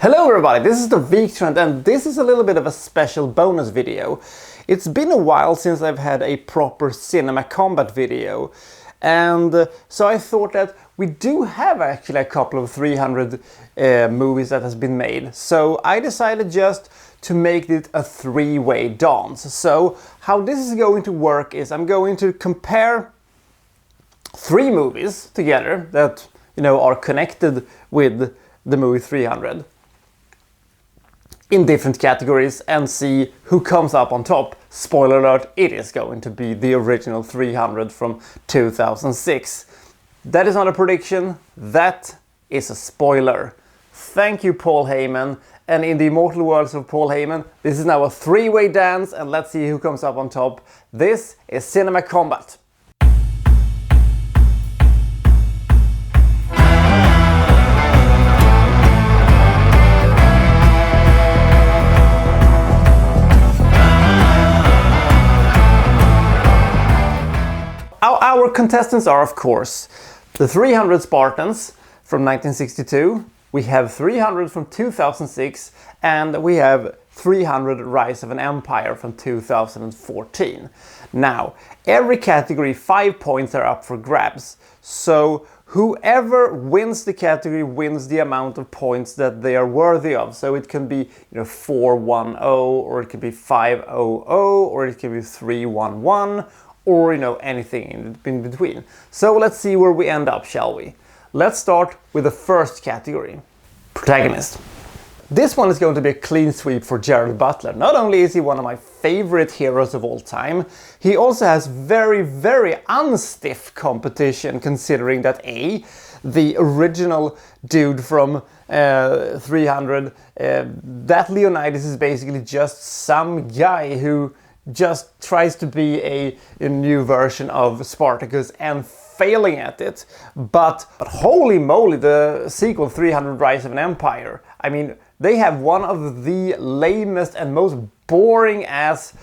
Hello everybody, this is the Wikstrand and this is a little bit of a special bonus video. It's been a while since I've had a proper cinema combat video, and so I thought that we do have actually a couple of 300 movies that has been made. So I decided just to make it a three-way dance. So how this is going to work is I'm going to compare three movies together that are connected with the movie 300 in different categories and see who comes up on top. Spoiler alert, it is going to be the original 300 from 2006. That is not a prediction, that is a spoiler. Thank you, Paul Heyman. And in the immortal words of Paul Heyman, this is now a three-way dance and let's see who comes up on top. This is Cinema Combat. Our contestants are, of course, the 300 Spartans from 1962, we have 300 from 2006, and we have 300 Rise of an Empire from 2014. Now, every category, 5 points are up for grabs, so whoever wins the category wins the amount of points that they are worthy of. So it can be 4-1-0, or it can be 5-0-0, or it can be 3-1-1, or anything in between. So let's see where we end up, shall we? Let's start with the first category, protagonist. This one is going to be a clean sweep for Gerald Butler. Not only is he one of my favorite heroes of all time, he also has very, very unstiff competition, considering that the original dude from 300, that Leonidas is basically just some guy who just tries to be a new version of Spartacus and failing at it. But holy moly, the sequel 300 Rise of an Empire. I mean, they have one of the lamest and most boring ass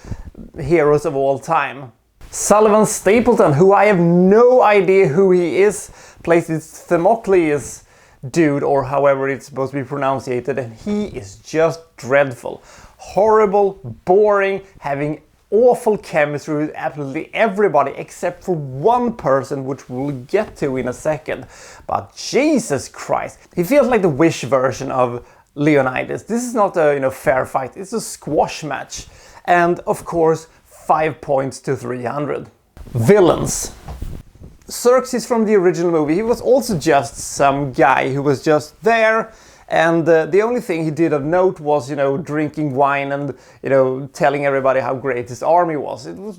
heroes of all time. Sullivan Stapleton, who I have no idea who he is, plays this Themocles dude, or however it's supposed to be pronounced, and he is just dreadful. Horrible, boring, having awful chemistry with absolutely everybody except for one person, which we'll get to in a second. But Jesus Christ, he feels like the Wish version of Leonidas. This is not a fair fight, it's a squash match. And of course, 5 points to 300. Villains. Xerxes from the original movie, he was also just some guy who was just there. And the only thing he did of note was, drinking wine and, telling everybody how great his army was. It was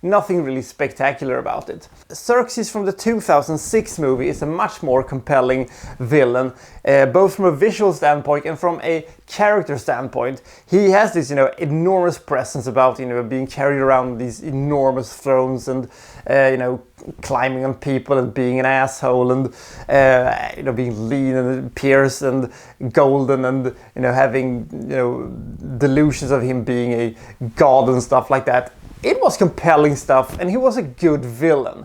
nothing really spectacular about it. Xerxes from the 2006 movie is a much more compelling villain, both from a visual standpoint and from a character standpoint. He has this, enormous presence about, being carried around these enormous thrones and, climbing on people and being an asshole and, being lean and pierced and golden and, having, delusions of him being a god and stuff like that. It was compelling stuff and he was a good villain.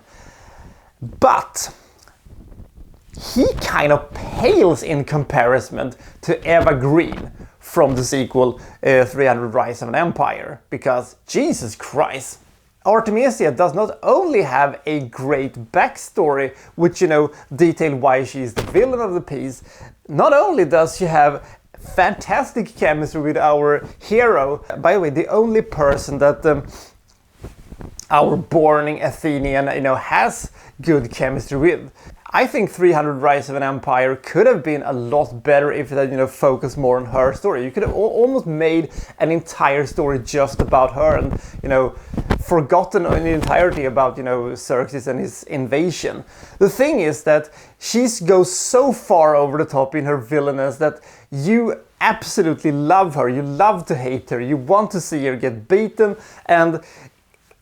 But he kind of pales in comparison to Eva Green from the sequel 300 Rise of an Empire, because Jesus Christ, Artemisia does not only have a great backstory, which detail why she is the villain of the piece, not only does she have fantastic chemistry with our hero. By the way, the only person that our boring Athenian has good chemistry with. I think 300 Rise of an Empire could have been a lot better if it had focused more on her story. You could have almost made an entire story just about her and forgotten in the entirety about Xerxes and his invasion. The thing is that she goes so far over the top in her villainous that you absolutely love her, you love to hate her, you want to see her get beaten, and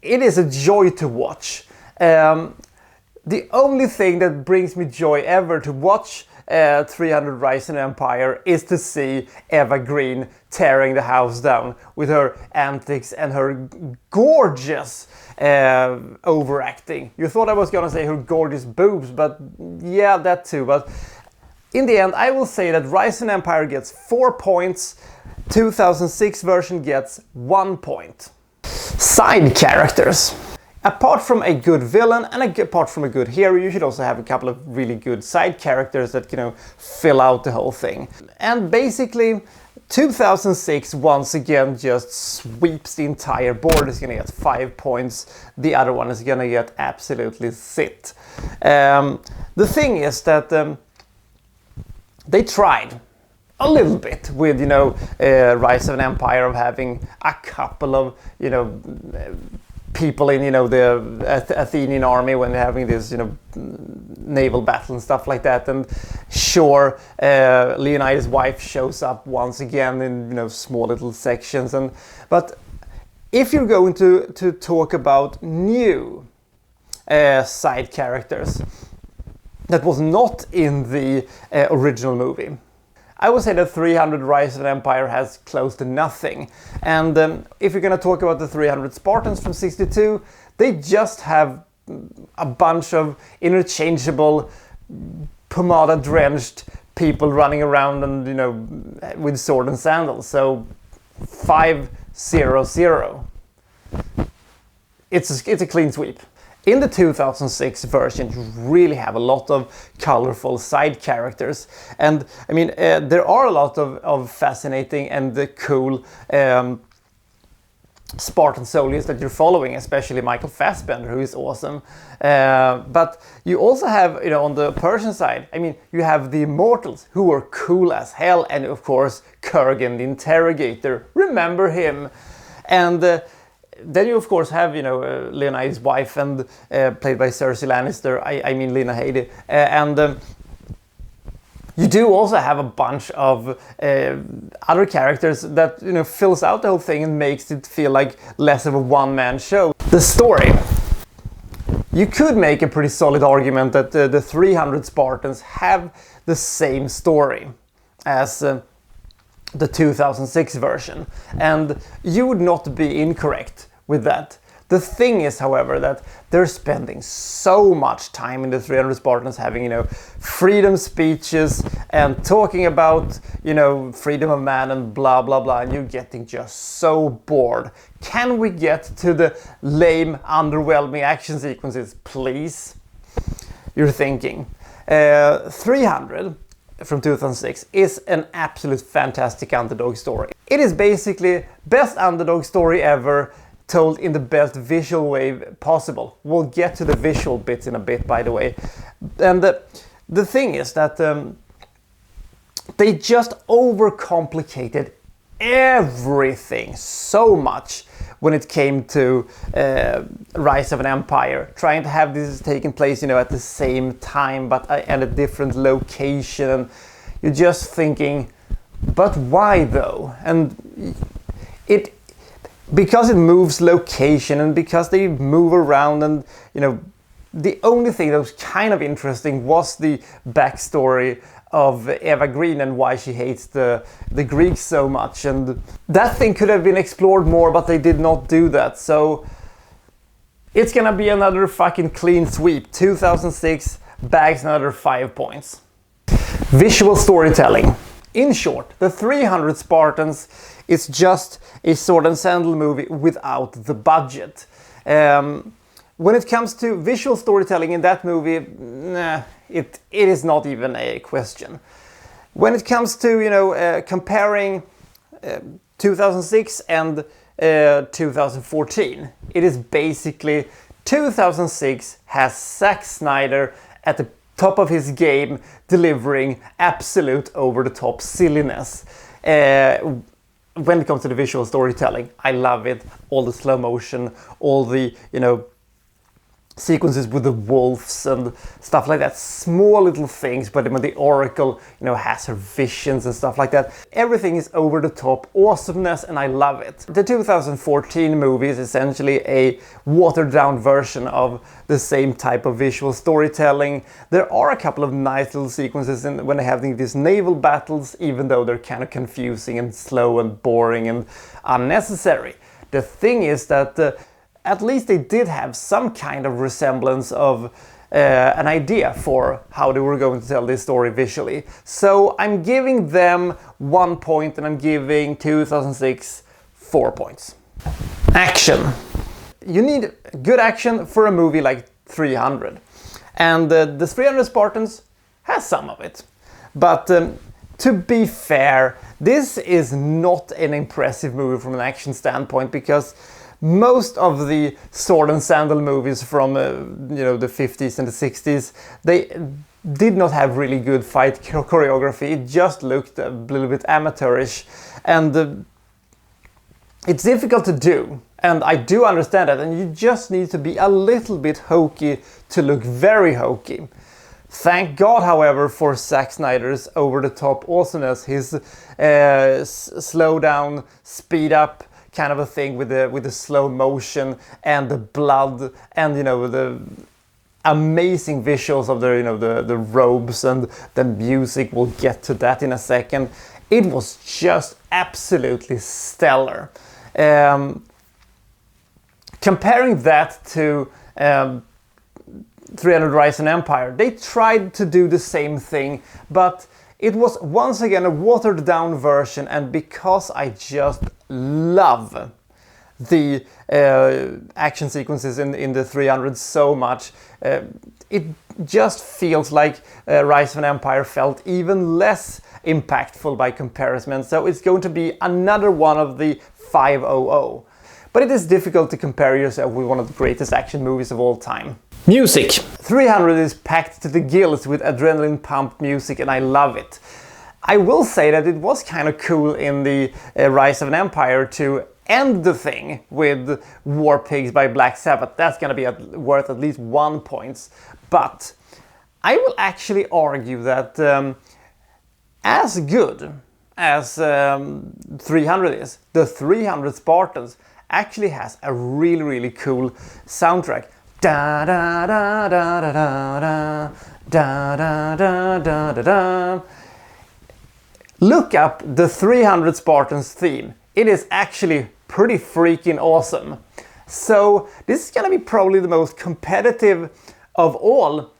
it is a joy to watch. The only thing that brings me joy ever to watch 300 Rise of an Empire is to see Eva Green tearing the house down with her antics and her gorgeous overacting. You thought I was gonna say her gorgeous boobs, but yeah, that too. But In the end, I will say that Rise of an Empire gets 4 points, 2006 version gets 1 point. Side characters. Apart from a good villain and apart from a good hero, you should also have a couple of really good side characters that, you know, fill out the whole thing. And basically, 2006 once again just sweeps the entire board. It's gonna get 5 points. The other one is gonna get absolutely zit. The thing is that they tried a little bit with, you know, Rise of an Empire, of having a couple of, you know, people in, you know, the Athenian army when they're having this, you know, naval battle and stuff like that. And sure, Leonidas' wife shows up once again in, you know, small little sections. But if you're going to talk about new side characters that was not in the original movie, I would say that 300 Rise of an Empire has close to nothing. And if you're going to talk about the 300 Spartans from 62, they just have a bunch of interchangeable, pomada-drenched people running around and, you know, with sword and sandals. So 5-0-0. It's a clean sweep. In the 2006 version, you really have a lot of colorful side characters. And I mean, there are a lot of fascinating and cool Spartan soldiers that you're following, especially Michael Fassbender, who is awesome. But you also have, you know, on the Persian side, I mean, you have the Immortals, who were cool as hell. And of course, Kurgan the Interrogator, remember him. And then you of course have, you know, Leonidas' wife, and played by Cersei Lannister, I mean Lena Headey, and you do also have a bunch of other characters that, you know, fills out the whole thing and makes it feel like less of a one-man show. The story. You could make a pretty solid argument that the 300 Spartans have the same story as the 2006 version, and you would not be incorrect with that. The thing is, however, that they're spending so much time in the 300 Spartans having, you know, freedom speeches and talking about, you know, freedom of man and blah blah blah, and you're getting just so bored. Can we get to the lame, underwhelming action sequences, please? You're thinking. 300 from 2006 is an absolute fantastic underdog story. It is basically best underdog story ever, told in the best visual way possible. We'll get to the visual bits in a bit, by the way. And the thing is that they just overcomplicated everything so much when it came to Rise of an Empire, trying to have this taking place, you know, at the same time but at a different location. And you're just thinking, but why though? And because it moves location and because they move around, and, you know, the only thing that was kind of interesting was the backstory of Eva Green and why she hates the Greeks so much, and that thing could have been explored more, but they did not do that. So it's gonna be another fucking clean sweep. 2006 bags another 5 points. Visual storytelling. In short, the 300 Spartans is just a sword and sandal movie without the budget. When it comes to visual storytelling in that movie, nah, it is not even a question. When it comes to, you know, comparing 2006 and 2014, it is basically 2006 has Zack Snyder at the top of his game, delivering absolute over-the-top silliness. When it comes to the visual storytelling, I love it. All the slow motion, all the, you know, sequences with the wolves and stuff like that. Small little things, but when the Oracle, you know, has her visions and stuff like that. Everything is over the top awesomeness, and I love it. The 2014 movie is essentially a watered down version of the same type of visual storytelling. There are a couple of nice little sequences when they have these naval battles, even though they're kind of confusing and slow and boring and unnecessary. The thing is that at least they did have some kind of resemblance of an idea for how they were going to tell this story visually. So I'm giving them 1 point and I'm giving 2006 4 points. Action. You need good action for a movie like 300. And the 300 Spartans has some of it. But to be fair, this is not an impressive movie from an action standpoint, because most of the sword and sandal movies from the 50s and the 60s, they did not have really good fight choreography. It just looked a little bit amateurish, and it's difficult to do. And I do understand that, and you just need to be a little bit hokey to look very hokey. Thank God, however, for Zack Snyder's over-the-top awesomeness, his slow down, speed up kind of a thing with the slow motion and the blood and the amazing visuals of the robes and the music. We'll get to that in a second. It was just absolutely stellar. Comparing that to 300 Rise and Empire, they tried to do the same thing, but it was once again a watered down version, and because I just love the action sequences in the 300 so much, it just feels like Rise of an Empire felt even less impactful by comparison, so it's going to be another one of the 500. But it is difficult to compare yourself with one of the greatest action movies of all time. Music. 300 is packed to the gills with adrenaline pumped music, and I love it. I will say that it was kind of cool in the Rise of an Empire to end the thing with War Pigs by Black Sabbath. That's gonna be worth at least 1 point. But I will actually argue that as good as 300 is, the 300 Spartans actually has a really cool soundtrack. Da da da da da da da da da da da da. Look up the 300 Spartans theme. It is actually pretty freaking awesome. So this is gonna be probably the most competitive of all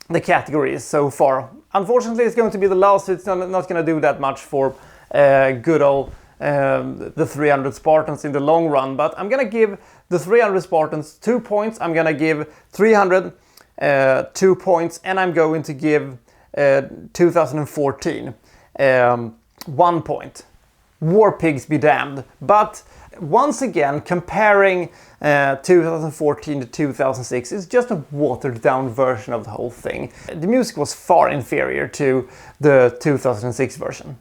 the categories so far. Unfortunately, it's going to be the last, so it's not gonna do that much for good old the 300 Spartans in the long run, but I'm gonna give the 300 Spartans 2 points, I'm gonna give 300 2 points, and I'm going to give 2014 1 point. War Pigs be damned. But once again, comparing 2014 to 2006 is just a watered down version of the whole thing. The music was far inferior to the 2006 version.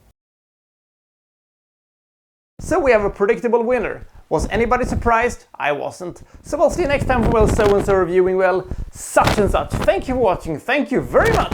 So we have a predictable winner. Was anybody surprised? I wasn't. So we'll see you next time for well so-and-so reviewing well such and such. Thank you for watching. Thank you very much.